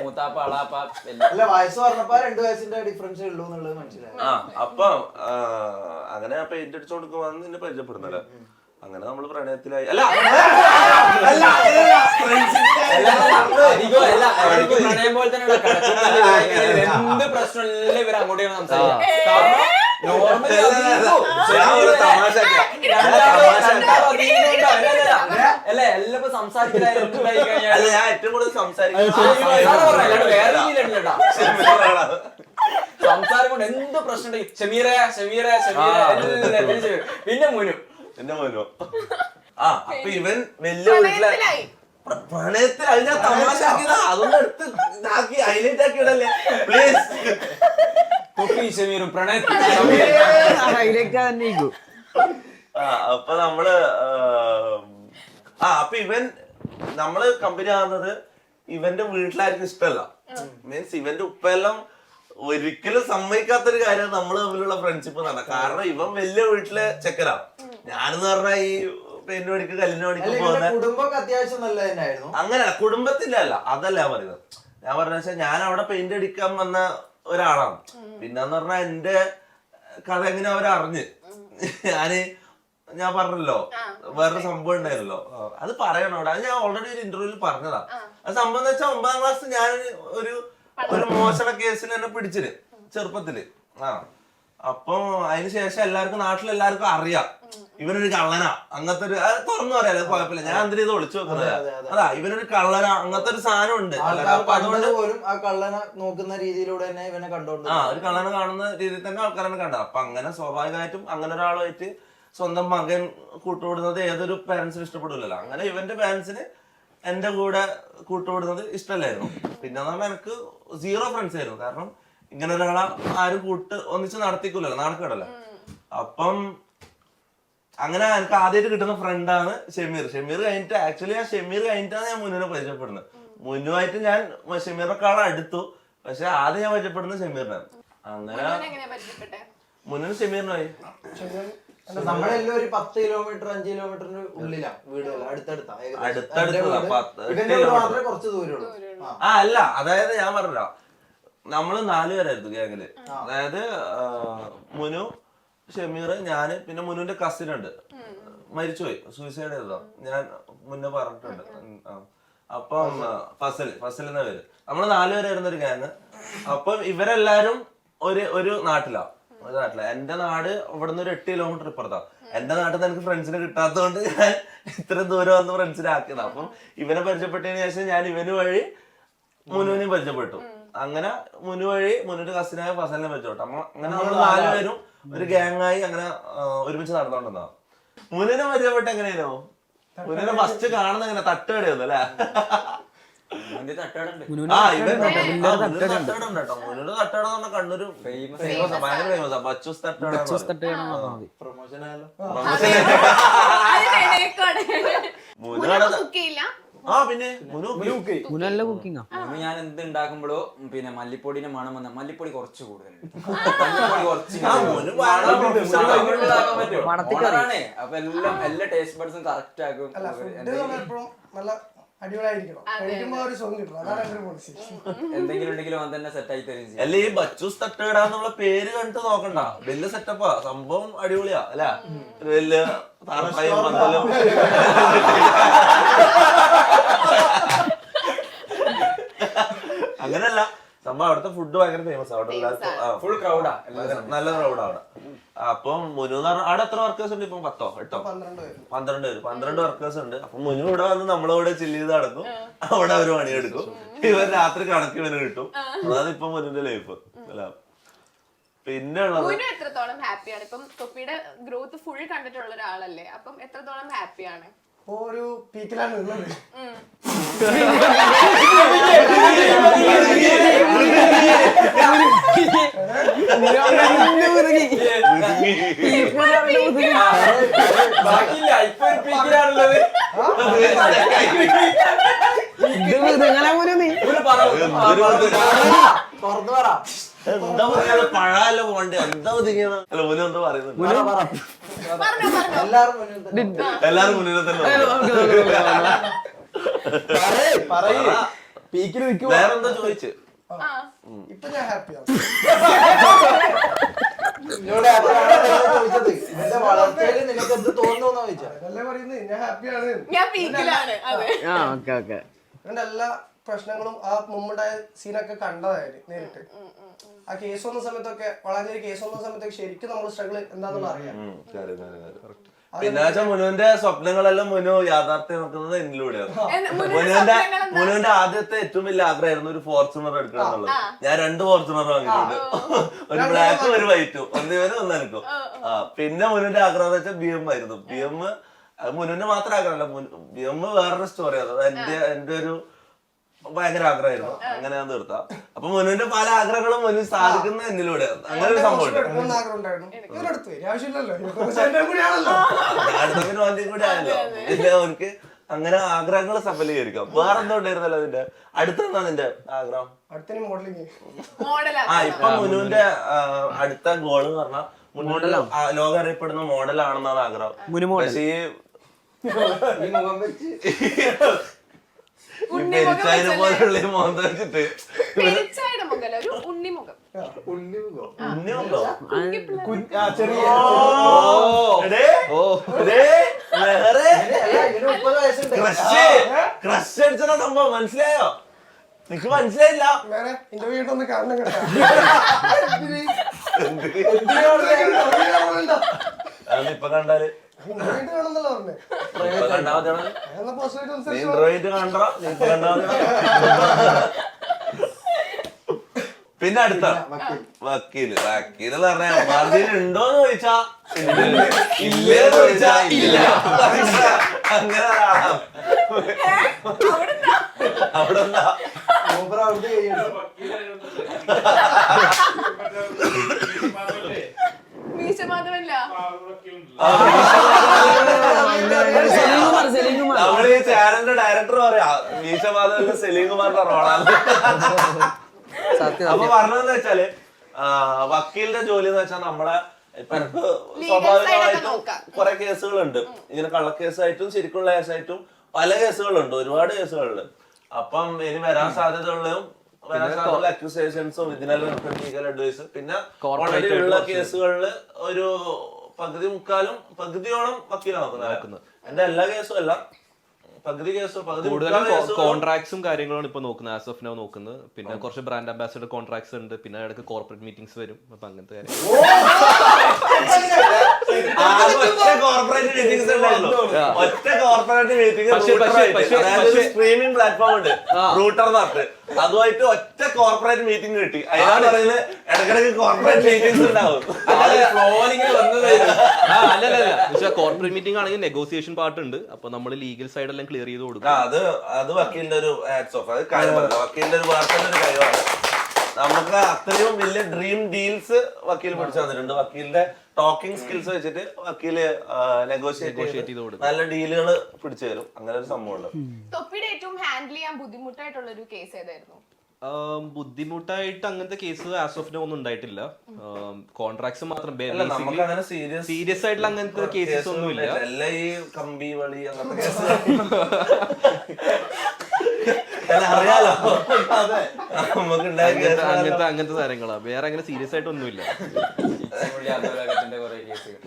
മൂത്താപ്പ അളാപ്പ അല്ല വയസ്സ് പറഞ്ഞപ്പോ 2 വയസ്സിന്റെ ഡിഫറൻസ് ഉള്ളൂ എന്നുള്ളത് മനസ്സിലായി. അപ്പൊ അങ്ങനെ പെയിന്റ് അടിച്ചു കൊടുക്കുമ്പോ നിന്നെ പരിചയപ്പെടുന്നല്ലേ. അങ്ങനെ നമ്മള് പ്രണയത്തിലായി. അല്ല പ്രണയം പോലെ തന്നെ എന്ത് പ്രശ്നമില്ല ഇവർ അങ്ങോട്ട് സംസാരിക്കാം. അല്ല എല്ലാം സംസാരിക്കാതെ ഞാൻ ഏറ്റവും കൂടുതൽ സംസാരം കൊണ്ട് എന്ത് പ്രശ്നം ഷമീറ ഷമീറ ഷമീറ പിന്നെ മുനു എന്റെ മോനോ. അപ്പൊ ഇവൻ വലിയ വീട്ടിലെ പ്രണയത്തിൽ ഞാൻ തമാശ ആക്കിയതാ. അതൊന്നും എടുത്ത് ഇതാക്കി ഹൈലൈറ്റ് ആക്കി ഇടല്ലേ പ്ലീസ്. അപ്പൊ നമ്മള് അപ്പൊ നമ്മള് കമ്പനി ആവുന്നത് ഇവന്റെ വീട്ടിലായിരിക്കും ഇഷ്ടമല്ല. മീൻസ് ഇവന്റെ ഉപ്പെല്ലാം ഒരിക്കലും സമ്മതിക്കാത്തൊരു കാര്യം നമ്മള് തമ്മിലുള്ള ഫ്രണ്ട്ഷിപ്പ് എന്നാണ്. കാരണം ഇവൻ വലിയ വീട്ടിലെ ചെക്കനാ. ഞാനെന്ന് പറഞ്ഞാ ഈ പെയിന്റ് പണിക്ക് കല്ലിന് പണിക്ക് പോകുന്ന കുടുംബമൊക്കെ അത്യാവശ്യം നല്ലതന്നെയായിരുന്നു. അങ്ങനെയല്ല, കുടുംബത്തിന്റെ അല്ല, അതല്ല ഞാൻ പറയുന്നത്. ഞാൻ പറഞ്ഞ വെച്ചാൽ ഞാൻ അവിടെ പെയിന്റ് അടിക്കാൻ വന്ന ഒരാളാണ്. പിന്നെന്ന് പറഞ്ഞാൽ എന്റെ കഥ എങ്ങനെ അവരറിഞ്ഞ് ഞാൻ പറഞ്ഞല്ലോ വേറൊരു സംഭവം ഉണ്ടായിരുന്നല്ലോ, അത് പറയണോ? അത് ഞാൻ ഓൾറെഡി ഒരു ഇന്റർവ്യൂവിൽ പറഞ്ഞതാ. അത് സംഭവം എന്ന് വെച്ചാൽ 9ാം ക്ലാസ് ഞാൻ ഒരു മോശണ കേസിൽ എന്നെ പിടിച്ചിന് ചെറുപ്പത്തില്. അപ്പൊ അതിനുശേഷം നാട്ടിലെല്ലാവർക്കും അറിയാം ഇവനൊരു കള്ളനാ, അങ്ങനത്തെ ഒരു തുറന്നു പറയാലോ, കുഴപ്പമില്ല. ഞാൻ എന്തിനാ ഇത് ഒളിച്ചു വെക്കുന്നത്? അതാ ഇവനൊരു കള്ളനാ, അങ്ങനത്തെ ഒരു സാധനം ഉണ്ട്. അതുകൊണ്ട് പോലും ആ കള്ളനെ നോക്കുന്ന രീതിയിലൂടെ തന്നെ ഇവനെ കണ്ടോണ്ട് ഒരു കള്ളനെ കാണുന്ന രീതിയിൽ തന്നെ ആൾക്കാരെ കണ്ട. അപ്പൊ അങ്ങനെ സ്വാഭാവികമായിട്ടും അങ്ങനെ ഒരാളുമായിട്ട് സ്വന്തം മകൻ കൂട്ടുകൂടുന്നത് ഏതൊരു പാരന്റ്സിനും ഇഷ്ടപ്പെടില്ലല്ലോ. അങ്ങനെ ഇവന്റെ പാരന്റ്സിന് എന്റെ കൂടെ കൂട്ടുകൂടുന്നത് ഇഷ്ടമല്ലായിരുന്നു. പിന്നെന്ന് പറഞ്ഞാൽ എനിക്ക് 0 ഫ്രണ്ട്സ് ആയിരുന്നു. കാരണം ഇങ്ങനെ ഒരാളെ ആരും ഒന്നിച്ച് നടത്തിക്കൂലല്ലോ, നാണക്കേടല്ലോ. അപ്പം അങ്ങനെ എനിക്ക് ആദ്യമായിട്ട് കിട്ടുന്ന ഫ്രണ്ടാണ് ഷമീർ. ഷമീർ കഴിഞ്ഞിട്ട് ആക്ച്വലി ഷമീർ കഴിഞ്ഞിട്ടാണ് ഞാൻ മുന്നുവിനെ പരിചയപ്പെടുന്നത്. മുന്നുമായിട്ട് ഞാൻ ഷമീറിനെക്കാളും അടുത്തു. പക്ഷെ ആദ്യം ഞാൻ പരിചയപ്പെടുന്നത് ഷമീറിനാണ്. അങ്ങനെ മുന്നിന് ഷമീറിനായി. നമ്മളെല്ലാം ഒരു 10 കിലോമീറ്റർ 5 കിലോമീറ്ററിന് ഉള്ളിലാണ് വീടുകൾ, അടുത്തടുത്താ. കുറച്ച് ദൂരമുള്ളൂ. അല്ല, അതായത് ഞാൻ പറഞ്ഞല്ലോ, നമ്മള് 4 പേരായിരുന്നു ഗ്യാങ്ങില്. അതായത് മുനു, ഷമീർ, ഞാന്, പിന്നെ മുനുവിന്റെ കസിൻ ഉണ്ട്, മരിച്ചുപോയി, സൂയിസൈഡ് ചെയ്തതാ. ഞാൻ മുന്നേ പറഞ്ഞിട്ടുണ്ട്. അപ്പം ഫസൽ എന്ന പേര്. നമ്മള് 4 പേരായിരുന്നു ഒരു ഗ്യാങ്. അപ്പം ഇവരെല്ലാരും ഒരു നാട്ടിലാ. എന്റെ നാട് ഇവിടുന്ന് ഒരു 8 കിലോമീറ്റർ ഇപ്പുറത്താ. എന്റെ നാട്ടിൽ നിന്ന് എനിക്ക് ഫ്രണ്ട്സിനെ കിട്ടാത്തതുകൊണ്ട് ഞാൻ ഇത്ര ദൂരം വന്ന് ഫ്രണ്ട്സിനെ ആക്കിയതാ. അപ്പം ഇവനെ പരിചയപ്പെട്ടതിന് ശേഷം ഞാൻ ഇവന് വഴി മുനുവിനെയും പരിചയപ്പെട്ടു. അങ്ങനെ മുനു വഴി മുന്നിന്റെ കസിനായ ഫസലിനെ പരിചയപ്പെട്ടു. അങ്ങനെ നമ്മൾ 4 പേരും ഒരു ഗ്യാങ്ങായി അങ്ങനെ ഒരുമിച്ച് നടന്നോണ്ടെന്നാ. മുനുവിനെ പരിചയപ്പെട്ട എങ്ങനെയാണോ? മുനുവിനെ ഫസ്റ്റ് കാണുന്ന എങ്ങനെ തട്ടുകടയൊന്നും അല്ലേ? മുന്നിന്റെ തട്ടുകട കണ്ണൂര് ഫേമസ്, ഭയങ്കര ഫേമസ്. ബച്ചൂസ് തട്ടുകട. പിന്നെ ഞാൻ എന്ത് ഉണ്ടാക്കുമ്പോഴോ പിന്നെ മല്ലിപ്പൊടിന്റെ മണം വന്ന മല്ലിപ്പൊടി കുറച്ച് കൂടുതൽ അപ്പൊ എല്ലാ ടേസ്റ്റ് ബഡ്സും കറക്റ്റ് ആക്കും. എന്തെങ്കിലും ഉണ്ടെങ്കിലും അത് തന്നെ സെറ്റ് ആയി തരും. അല്ല, ഈ ബച്ചൂസ് തട്ടുകട എന്നുള്ള പേര് കണ്ടിട്ട് നോക്കണ്ട, വലിയ സെറ്റപ്പാ, സംഭവം അടിപൊളിയാ അല്ല? വലിയ പന്തലും അങ്ങനെയല്ല സംഭവം. അവിടുത്തെ ഫുഡ് ഭയങ്കര ഫേമസ്. അവിടെ ഫുൾ ക്രൗഡാ, നല്ല ക്രൗഡാ അവിടെ. അപ്പം മുനു എന്ന് പറഞ്ഞാൽ അവിടെ എത്ര വർക്കേഴ്സ് ഉണ്ട്? ഇപ്പൊ 10 8 12 വർക്കേഴ്സ് ഉണ്ട്. അപ്പൊ മുനു ഇവിടെ വന്ന് നമ്മളവിടെ ചില്ല് ചെയ്ത് നടക്കും, അവിടെ അവര് പണിയെടുക്കും. ഇവർ രാത്രി കണക്ക് ഇവന് കിട്ടും. അതാണ് ഇപ്പൊ മുനുവിന്റെ ലൈഫ് അല്ല. പിന്നെ ഉള്ളത് എത്രത്തോളം ഹാപ്പിയാണ്? ഇപ്പം തൊപ്പിയുടെ ഗ്രോത്ത് ഫുൾ കണ്ടിട്ടുള്ള ഒരാളല്ലേ, അപ്പം എത്രത്തോളം ഹാപ്പിയാണ്? ഒരു പീക്കിലാണ് ഉള്ളത്. എന്താ പറയാ പഴല്ല പോണ്ടേ എന്താ ഒതുങ്ങിയത് അല്ല മുന്നേ എന്താ പറയുന്നത് എല്ലാരും മുന്നിൽ തന്നെ. എല്ലാരും മുന്നിൽ തന്നെ പീക്കിൽ നിൽക്കും. വേറെന്താ ചോദിച്ചു ഇപ്പൊ ഞാൻ ഹാപ്പിയാണ്. എന്നോട് ചോദിച്ചത് ഇതിന്റെ വളർച്ചയിൽ നിനക്ക് എന്ത് തോന്നുന്നു ചോദിച്ചാ. അതല്ലേ പറയുന്നത്, ഞാൻ ഹാപ്പിയാണ്. ഞാൻ പീക്കിലാണ്. അതെ. അതുകൊണ്ട് എല്ലാ പ്രശ്നങ്ങളും ആ മുമ്പുണ്ടായ സീനൊക്കെ കണ്ടതായിരുന്നു നേരിട്ട്. ആ കേസ് വന്ന സമയത്തൊക്കെ വളാഞ്ചേരി കേസ് വന്ന സമയത്തൊക്കെ ശരിക്കും നമ്മൾ സ്ട്രഗിൾ എന്താണെന്ന് അറിയാം. പിന്നെ മുനുവിന്റെ സ്വപ്നങ്ങളെല്ലാം മുനു യാഥാർത്ഥ്യമാക്കുന്നത് എന്നിലൂടെയാണ്. മുനുവിന്റെ ആദ്യത്തെ ഏറ്റവും വലിയ ആഗ്രഹമായിരുന്നു ഒരു ഫോർച്യൂണർ എടുക്കണം എന്നുള്ളത്. ഞാൻ 2 ഫോർച്യൂണർ വാങ്ങിയിട്ടുണ്ട്, ഒരു ബ്ലാക്കും ഒരു വൈറ്റും, ഒന്നിവനും ഒന്നെനിക്കും. പിന്നെ മുനുവിന്റെ ആഗ്രഹം എന്ന് വെച്ചാൽ BM ആയിരുന്നു. BM മുനുവിന്റെ മാത്രം ആഗ്രഹമല്ല, BM വേറൊരു സ്റ്റോറിയാണ്. അത് എന്റെ ഒരു ഭയങ്കര ആഗ്രഹമായിരുന്നു. അങ്ങനെ ഞാൻ തീർത്താ. അപ്പൊ മുനുവിന്റെ പല ആഗ്രഹങ്ങളും മുനു സാധിക്കുന്ന എന്നിലൂടെയാണ്. അങ്ങനെ ഒരു സംഭവം ഉണ്ട്. ആഗ്രഹം ഉണ്ടായിരുന്നു, ഇവരെടുത്ത് ആവശ്യമില്ലല്ലോ, കൂടിയാണല്ലോ. അടുത്തതിന് വണ്ടി കൂടി ആയല്ലോ. പിന്നെ അവർക്ക് അങ്ങനെ ആഗ്രഹങ്ങൾ സഫലീകരിക്കാം. വേറെന്തോ ഉണ്ടായിരുന്നല്ലോ അതിന്റെ അടുത്തെന്താ നിന്റെ ആഗ്രഹം? അടുത്ത മോഡലിംഗ്. ഇപ്പൊ മുനുവിന്റെ അടുത്ത ഗോൾ എന്ന് പറഞ്ഞാൽ ലോകം അറിയപ്പെടുന്ന മോഡലാണെന്നാണ് ആഗ്രഹം. പക്ഷേ ഈ മുഖം വെച്ച് പെരിച്ചായിനെ പോലുള്ള മോന്ത വെച്ചിട്ട് ഉണ്ണിമുഖം. ഉണ്ണിയുണ്ടോ? ഇതിന് 30 വയസ്സുണ്ട്. ക്രഷ് അടിച്ചതാ സംഭവം. മനസ്സിലായോ? നിനക്ക് മനസ്സിലായില്ല? വേറെ ഇന്റർവ്യൂ ഒന്ന് കാണണം കേട്ടോ. ഇപ്പൊ കണ്ടാല് ഇന്റർവ്യൂ കാണുന്നല്ലോ പറഞ്ഞേ. ഇപ്പൊ കണ്ടാ മതിയാണ്. നീ ഇന്റർവ്യൂ കണ്ടോ? നീ ഇപ്പൊ കണ്ടാ മതി. പിന്നെ അടുത്ത വക്കീല്. വക്കീല് പറഞ്ഞ മറുപടി ഉണ്ടോന്ന് ചോദിച്ചാ ഇല്ലേന്ന് ചോദിച്ചാ ഇല്ല. അങ്ങനെ ഒരാളാണ്. അവിടെ എന്താ മൂപ്പർ അവിടുത്തെ കഴിയുന്നു. നമ്മള് ഈ ചാനലിന്റെ ഡയറക്ടർ പറയാ മീശ മാധവന്റെ സെലീം കുമാറിന്റെ റോളാണ്. അപ്പൊ പറഞ്ഞതെന്ന് വെച്ചാല് വക്കീലിന്റെ ജോലി എന്ന് വെച്ചാൽ നമ്മളെ ഇപ്പൊ എനിക്ക് സ്വാഭാവികമായിട്ടും കുറെ കേസുകളുണ്ട്. ഇങ്ങനെ കള്ളക്കേസായിട്ടും ശരിക്കുള്ള കേസായിട്ടും പല കേസുകളുണ്ട്, ഒരുപാട് കേസുകളുണ്ട്. അപ്പം ഇനി വരാൻ സാധ്യതയുള്ളതും വരാൻ സാധ്യതയുള്ള അക്യൂസേഷൻസും ഇതിനെല്ലാം ലീഗൽ അഡ്വൈസ്, പിന്നെ ഓൾറെഡി ഉള്ള കേസുകളിൽ ഒരു പകുതിയോളം വക്കീലാണ്. എന്റെ എല്ലാ കേസും അല്ല, പകുതി കോൺട്രാക്ട്സും കാര്യങ്ങളാണ് ഇപ്പൊ നോക്കുന്നത്, ആസ് ഓഫ് നൗ നോക്കുന്നത്. പിന്നെ കുറച്ച് ബ്രാൻഡ് അംബാസിഡർ കോൺട്രാക്ട്സ് ഉണ്ട്, പിന്നെ ഇടയ്ക്ക് കോർപ്പറേറ്റ് മീറ്റിംഗ്സ് വരും. അപ്പൊ അങ്ങനത്തെ കാര്യം ഒറ്റ കോർപ്പറേറ്റ് മീറ്റിംഗ് സ്ട്രീമിംഗ് പ്ലാറ്റ്ഫോം ഉണ്ട് റൂട്ടർ എന്ന്, അതുമായിട്ട് ഒറ്റ കോർപ്പറേറ്റ് മീറ്റിംഗ് കിട്ടി. അതിനാണ് പറയുന്നത് ഇടക്കിടക്ക് കോർപ്പറേറ്റ് മീറ്റിംഗ്സ് ഉണ്ടാവും. അല്ലല്ല, കോർപ്പറേറ്റ് മീറ്റിംഗ് ആണെങ്കിൽ നെഗോസിയേഷൻ പാർട്ട് ഉണ്ട്. അപ്പൊ നമ്മൾ ലീഗൽ സൈഡ് എല്ലാം ക്ലിയർ ചെയ്ത് കൊടുക്കും. അത് വക്കീലിന്റെ ഒരു ഹാറ്റ്സ് ഓഫ്. അത് കഴിവല്ല, വക്കീലിന്റെ ഒരു വാർത്തയുടെ ഒരു കഴിവാണ്. നമുക്ക് അത്രയും വലിയ ഡ്രീം ഡീൽസ് വക്കീൽ പിടിച്ചു തന്നിട്ടുണ്ട്. വക്കീലിന്റെ ടോക്കിംഗ് സ്കിൽസ് വെച്ചിട്ട് വക്കീല് നെഗോഷിയേറ്റ് ചെയ്ത് നല്ല ഡീലുകൾ പിടിച്ചു തരും. അങ്ങനെ ഒരു സംഭവമുണ്ട്. തൊപ്പിയുടെ ഏറ്റവും ഹാൻഡിൽ ചെയ്യാൻ ബുദ്ധിമുട്ടായിട്ടുള്ള ഒരു കേസ് ഏതായിരുന്നു? ബുദ്ധിമുട്ടായിട്ട് അങ്ങനത്തെ കേസ് ആസ് ഓഫ് നോ ഒന്നും ഉണ്ടായിട്ടില്ല. കോൺട്രാക്ട്സ് മാത്രം സീരിയസ് ആയിട്ടുള്ള അങ്ങനത്തെ കേസസ് ഒന്നും ഇല്ല. എല്ലാം ഈ കമ്പി വളി അങ്ങനത്തെ കേസ് അറിയാലോ, നമുക്ക് അങ്ങനത്തെ കാര്യങ്ങളാ. വേറെ അങ്ങനെ സീരിയസ് ആയിട്ടൊന്നുമില്ല. കുറെ കേസുകൾ